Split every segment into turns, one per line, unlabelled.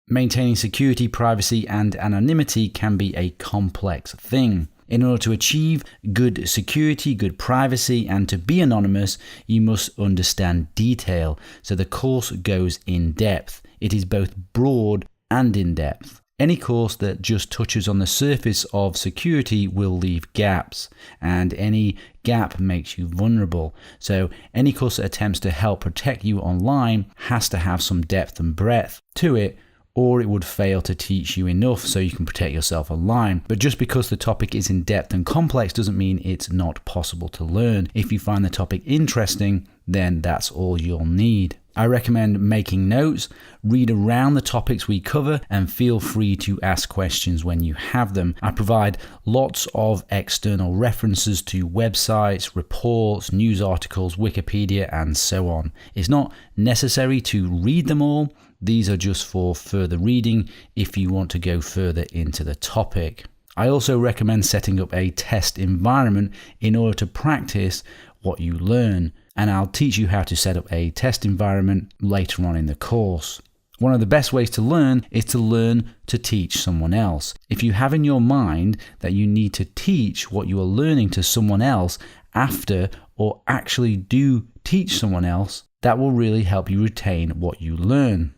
Maintaining security, privacy, and anonymity can be a complex thing. In order to achieve good security, good privacy, and to be anonymous, you must understand detail. So the course goes in depth. It is both broad and in depth. Any course that just touches on the surface of security will leave gaps, and any gap makes you vulnerable. So any course that attempts to help protect you online has to have some depth and breadth to it, or it would fail to teach you enough so you can protect yourself online. But just because the topic is in depth and complex doesn't mean it's not possible to learn. If you find the topic interesting, then that's all you'll need. I recommend making notes, read around the topics we cover, and feel free to ask questions when you have them. I provide lots of external references to websites, reports, news articles, Wikipedia, and so on. It's not necessary to read them all. These are just for further reading if you want to go further into the topic. I also recommend setting up a test environment in order to practice what you learn, and I'll teach you how to set up a test environment later on in the course. One of the best ways to learn is to learn to teach someone else. If you have in your mind that you need to teach what you are learning to someone else after, or actually do teach someone else, that will really help you retain what you learn.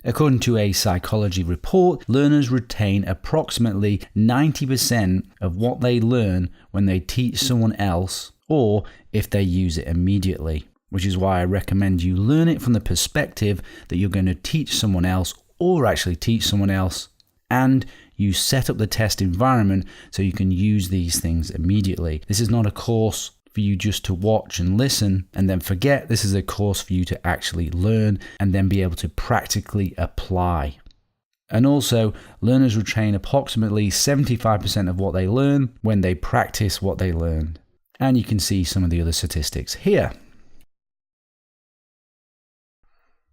According to a psychology report, learners retain approximately 90% of what they learn when they teach someone else, or if they use it immediately, which is why I recommend you learn it from the perspective that you're going to teach someone else or actually teach someone else, and you set up the test environment so you can use these things immediately. This is not a course for you just to watch and listen and then forget. This is a course for you to actually learn and then be able to practically apply. And also, learners retain approximately 75% of what they learn when they practice what they learned. And you can see some of the other statistics here.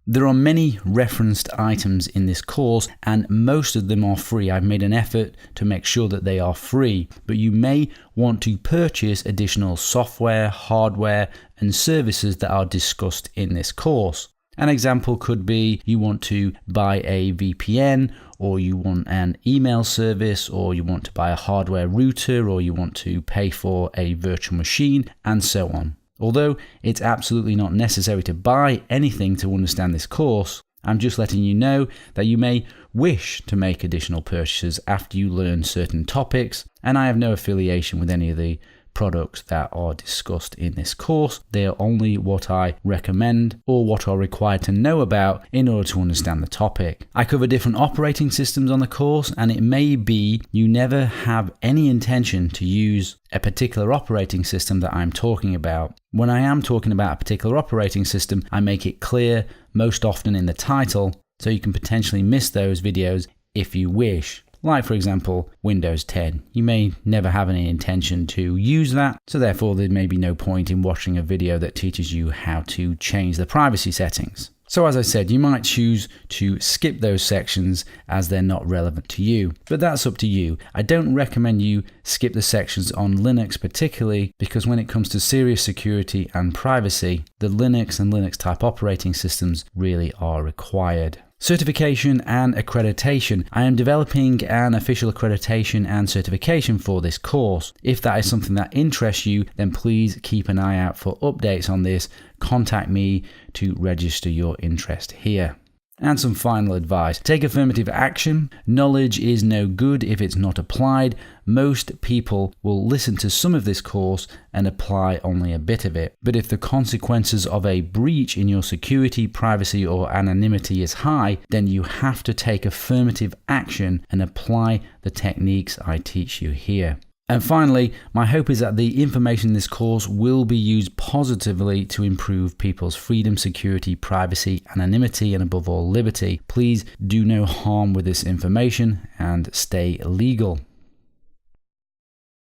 There are many referenced items in this course, and most of them are free. I've made an effort to make sure that they are free, but you may want to purchase additional software, hardware, and services that are discussed in this course. An example could be you want to buy a VPN, or you want an email service, or you want to buy a hardware router, or you want to pay for a virtual machine, and so on. Although it's absolutely not necessary to buy anything to understand this course, I'm just letting you know that you may wish to make additional purchases after you learn certain topics, and I have no affiliation with any of the products that are discussed in this course. They are only what I recommend or what are required to know about in order to understand the topic. I cover different operating systems on the course, and it may be you never have any intention to use a particular operating system that I'm talking about. When I am talking about a particular operating system, I make it clear most often in the title, so you can potentially miss those videos if you wish. Like, for example, Windows 10. You may never have any intention to use that, so therefore there may be no point in watching a video that teaches you how to change the privacy settings. So as I said, you might choose to skip those sections as they're not relevant to you, but that's up to you. I don't recommend you skip the sections on Linux particularly, because when it comes to serious security and privacy, the Linux and Linux type operating systems really are required. Certification and accreditation. I am developing an official accreditation and certification for this course. If that is something that interests you, then please keep an eye out for updates on this. Contact me to register your interest here. And some final advice. Take affirmative action. Knowledge is no good if it's not applied. Most people will listen to some of this course and apply only a bit of it. But if the consequences of a breach in your security, privacy, or anonymity is high, then you have to take affirmative action and apply the techniques I teach you here. And finally, my hope is that the information in this course will be used positively to improve people's freedom, security, privacy, anonymity, and above all, liberty. Please do no harm with this information and stay legal.